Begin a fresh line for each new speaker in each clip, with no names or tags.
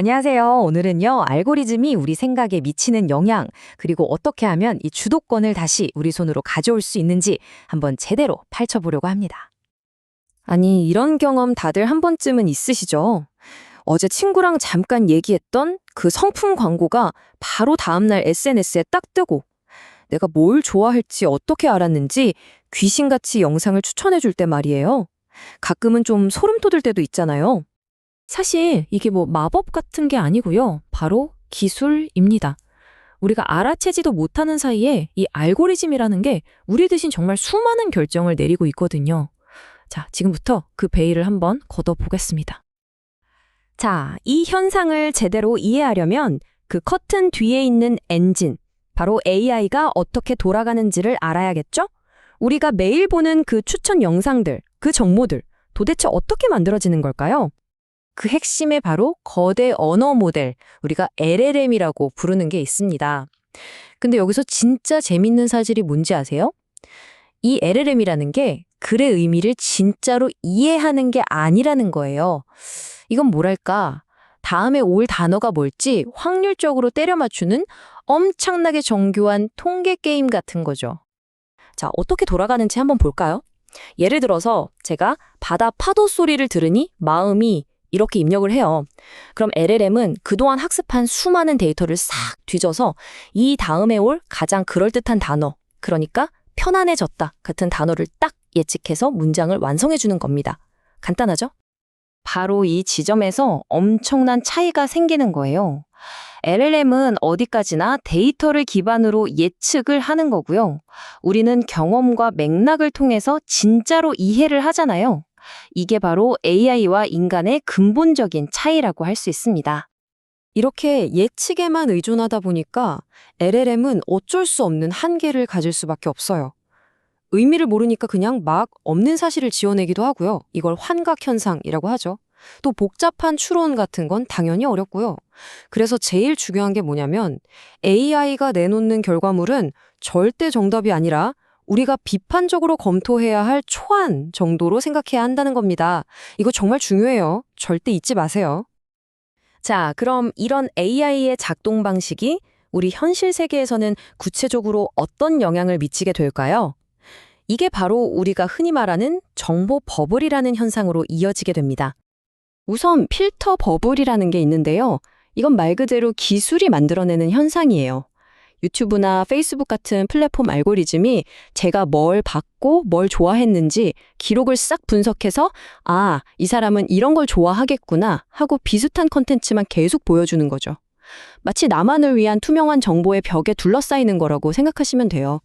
안녕하세요. 오늘은요, 알고리즘이 우리 생각에 미치는 영향, 그리고 어떻게 하면 이 주도권을 다시 우리 손으로 가져올 수 있는지 한번 제대로 파헤쳐보려고 합니다. 아니, 이런 경험 다들 한 번쯤은 있으시죠? 어제 친구랑 잠깐 얘기했던 그 성품 광고가 바로 다음날 SNS에 딱 뜨고 내가 뭘 좋아할지 어떻게 알았는지 귀신같이 영상을 추천해줄 때 말이에요. 가끔은 좀 소름 돋을 때도 있잖아요. 사실 이게 뭐 마법 같은 게 아니고요. 바로 기술입니다. 우리가 알아채지도 못하는 사이에 이 알고리즘이라는 게 우리 대신 정말 수많은 결정을 내리고 있거든요. 자, 지금부터 그 베일을 한번 걷어보겠습니다. 자, 이 현상을 제대로 이해하려면 그 커튼 뒤에 있는 엔진, 바로 AI가 어떻게 돌아가는지를 알아야겠죠? 우리가 매일 보는 그 추천 영상들, 그 정보들, 도대체 어떻게 만들어지는 걸까요? 그 핵심에 바로 거대 언어 모델, 우리가 LLM이라고 부르는 게 있습니다. 근데 여기서 진짜 재밌는 사실이 뭔지 아세요? 이 LLM이라는 게 글의 의미를 진짜로 이해하는 게 아니라는 거예요. 이건 뭐랄까, 다음에 올 단어가 뭘지 확률적으로 때려 맞추는 엄청나게 정교한 통계 게임 같은 거죠. 자, 어떻게 돌아가는지 한번 볼까요? 예를 들어서 제가 바다 파도 소리를 들으니 마음이 이렇게 입력을 해요. 그럼 LLM은 그동안 학습한 수많은 데이터를 싹 뒤져서 이 다음에 올 가장 그럴듯한 단어, 그러니까 편안해졌다 같은 단어를 딱 예측해서 문장을 완성해 주는 겁니다. 간단하죠? 바로 이 지점에서 엄청난 차이가 생기는 거예요. LLM은 어디까지나 데이터를 기반으로 예측을 하는 거고요. 우리는 경험과 맥락을 통해서 진짜로 이해를 하잖아요. 이게 바로 AI와 인간의 근본적인 차이라고 할 수 있습니다. 이렇게 예측에만 의존하다 보니까 LLM은 어쩔 수 없는 한계를 가질 수밖에 없어요. 의미를 모르니까 그냥 막 없는 사실을 지어내기도 하고요. 이걸 환각현상이라고 하죠. 또 복잡한 추론 같은 건 당연히 어렵고요. 그래서 제일 중요한 게 뭐냐면 AI가 내놓는 결과물은 절대 정답이 아니라 우리가 비판적으로 검토해야 할 초안 정도로 생각해야 한다는 겁니다. 이거 정말 중요해요. 절대 잊지 마세요. 자, 그럼 이런 AI의 작동 방식이 우리 현실 세계에서는 구체적으로 어떤 영향을 미치게 될까요? 이게 바로 우리가 흔히 말하는 정보 버블이라는 현상으로 이어지게 됩니다. 우선 필터 버블이라는 게 있는데요. 이건 말 그대로 기술이 만들어내는 현상이에요. 유튜브나 페이스북 같은 플랫폼 알고리즘이 제가 뭘 봤고 뭘 좋아했는지 기록을 싹 분석해서 아, 이 사람은 이런 걸 좋아하겠구나 하고 비슷한 컨텐츠만 계속 보여주는 거죠. 마치 나만을 위한 투명한 정보의 벽에 둘러싸이는 거라고 생각하시면 돼요.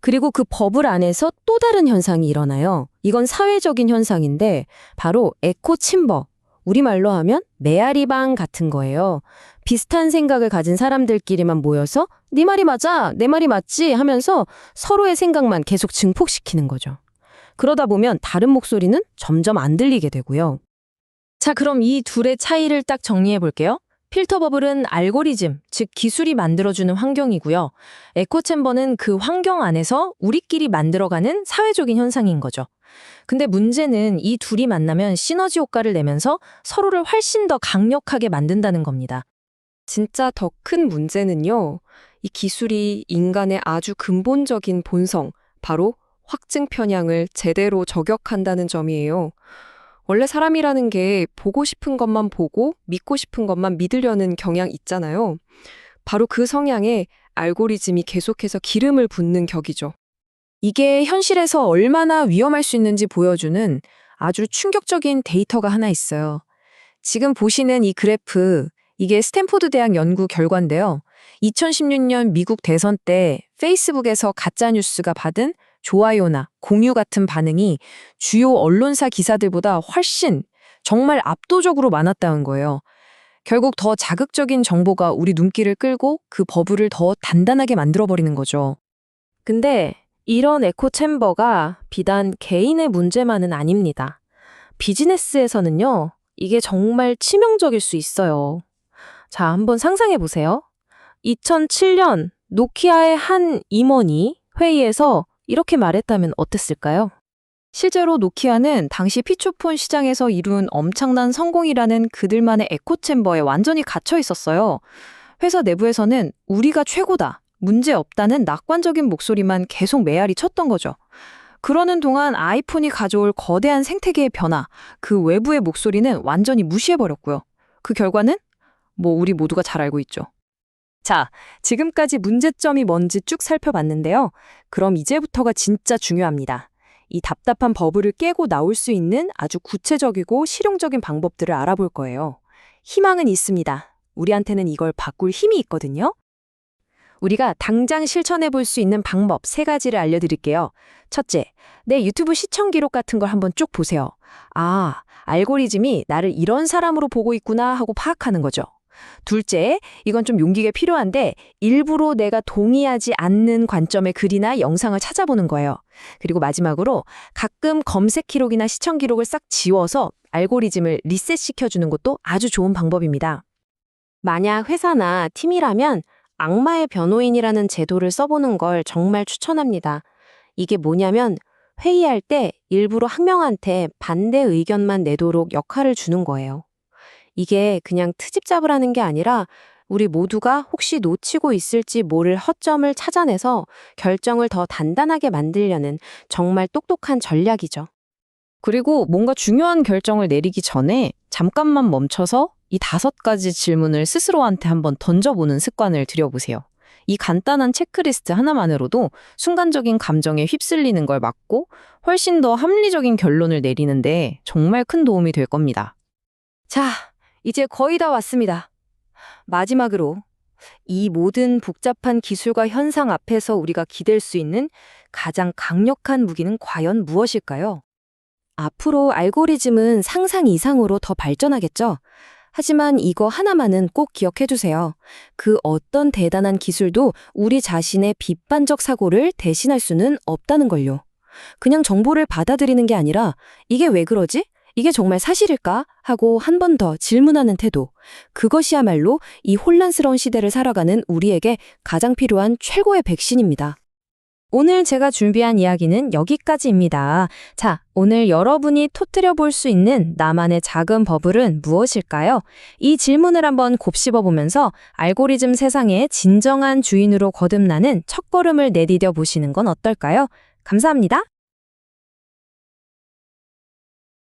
그리고 그 버블 안에서 또 다른 현상이 일어나요. 이건 사회적인 현상인데 바로 에코 침버, 우리말로 하면 메아리방 같은 거예요. 비슷한 생각을 가진 사람들끼리만 모여서 네 말이 맞아, 내 말이 맞지 하면서 서로의 생각만 계속 증폭시키는 거죠. 그러다 보면 다른 목소리는 점점 안 들리게 되고요. 자, 그럼 이 둘의 차이를 딱 정리해 볼게요. 필터 버블은 알고리즘, 즉 기술이 만들어주는 환경이고요. 에코챔버는 그 환경 안에서 우리끼리 만들어가는 사회적인 현상인 거죠. 근데 문제는 이 둘이 만나면 시너지 효과를 내면서 서로를 훨씬 더 강력하게 만든다는 겁니다. 진짜 더 큰 문제는요, 이 기술이 인간의 아주 근본적인 본성, 바로 확증 편향을 제대로 저격한다는 점이에요. 원래 사람이라는 게 보고 싶은 것만 보고 믿고 싶은 것만 믿으려는 경향 있잖아요. 바로 그 성향에 알고리즘이 계속해서 기름을 붓는 격이죠. 이게 현실에서 얼마나 위험할 수 있는지 보여주는 아주 충격적인 데이터가 하나 있어요. 지금 보시는 이 그래프, 이게 스탠포드 대학 연구 결과인데요. 2016년 미국 대선 때 페이스북에서 가짜뉴스가 받은 좋아요나 공유 같은 반응이 주요 언론사 기사들보다 훨씬 정말 압도적으로 많았다는 거예요. 결국 더 자극적인 정보가 우리 눈길을 끌고 그 버블을 더 단단하게 만들어버리는 거죠. 근데 이런 에코 챔버가 비단 개인의 문제만은 아닙니다. 비즈니스에서는요, 이게 정말 치명적일 수 있어요. 자, 한번 상상해 보세요. 2007년 노키아의 한 임원이 회의에서 이렇게 말했다면 어땠을까요? 실제로 노키아는 당시 피처폰 시장에서 이룬 엄청난 성공이라는 그들만의 에코챔버에 완전히 갇혀 있었어요. 회사 내부에서는 우리가 최고다, 문제 없다는 낙관적인 목소리만 계속 메아리 쳤던 거죠. 그러는 동안 아이폰이 가져올 거대한 생태계의 변화, 그 외부의 목소리는 완전히 무시해버렸고요. 그 결과는? 뭐 우리 모두가 잘 알고 있죠. 자, 지금까지 문제점이 뭔지 쭉 살펴봤는데요. 그럼 이제부터가 진짜 중요합니다. 이 답답한 버블을 깨고 나올 수 있는 아주 구체적이고 실용적인 방법들을 알아볼 거예요. 희망은 있습니다. 우리한테는 이걸 바꿀 힘이 있거든요. 우리가 당장 실천해 볼 수 있는 방법 3가지를 알려드릴게요. 첫째, 내 유튜브 시청 기록 같은 걸 한번 쭉 보세요. 아, 알고리즘이 나를 이런 사람으로 보고 있구나 하고 파악하는 거죠. 둘째, 이건 좀 용기가 필요한데 일부러 내가 동의하지 않는 관점의 글이나 영상을 찾아보는 거예요. 그리고 마지막으로 가끔 검색 기록이나 시청 기록을 싹 지워서 알고리즘을 리셋시켜주는 것도 아주 좋은 방법입니다. 만약 회사나 팀이라면 악마의 변호인이라는 제도를 써보는 걸 정말 추천합니다. 이게 뭐냐면 회의할 때 일부러 한 명한테 반대 의견만 내도록 역할을 주는 거예요. 이게 그냥 트집 잡으라는 게 아니라 우리 모두가 혹시 놓치고 있을지 모를 허점을 찾아내서 결정을 더 단단하게 만들려는 정말 똑똑한 전략이죠. 그리고 뭔가 중요한 결정을 내리기 전에 잠깐만 멈춰서 이 5가지 질문을 스스로한테 한번 던져보는 습관을 들여보세요. 이 간단한 체크리스트 하나만으로도 순간적인 감정에 휩쓸리는 걸 막고 훨씬 더 합리적인 결론을 내리는데 정말 큰 도움이 될 겁니다. 자, 이제 거의 다 왔습니다. 마지막으로 이 모든 복잡한 기술과 현상 앞에서 우리가 기댈 수 있는 가장 강력한 무기는 과연 무엇일까요? 앞으로 알고리즘은 상상 이상으로 더 발전하겠죠? 하지만 이거 하나만은 꼭 기억해 주세요. 그 어떤 대단한 기술도 우리 자신의 비판적 사고를 대신할 수는 없다는 걸요. 그냥 정보를 받아들이는 게 아니라 이게 왜 그러지? 이게 정말 사실일까? 하고 한 번 더 질문하는 태도. 그것이야말로 이 혼란스러운 시대를 살아가는 우리에게 가장 필요한 최고의 백신입니다. 오늘 제가 준비한 이야기는 여기까지입니다. 자, 오늘 여러분이 터뜨려 볼 수 있는 나만의 작은 버블은 무엇일까요? 이 질문을 한번 곱씹어 보면서 알고리즘 세상의 진정한 주인으로 거듭나는 첫걸음을 내디뎌 보시는 건 어떨까요? 감사합니다.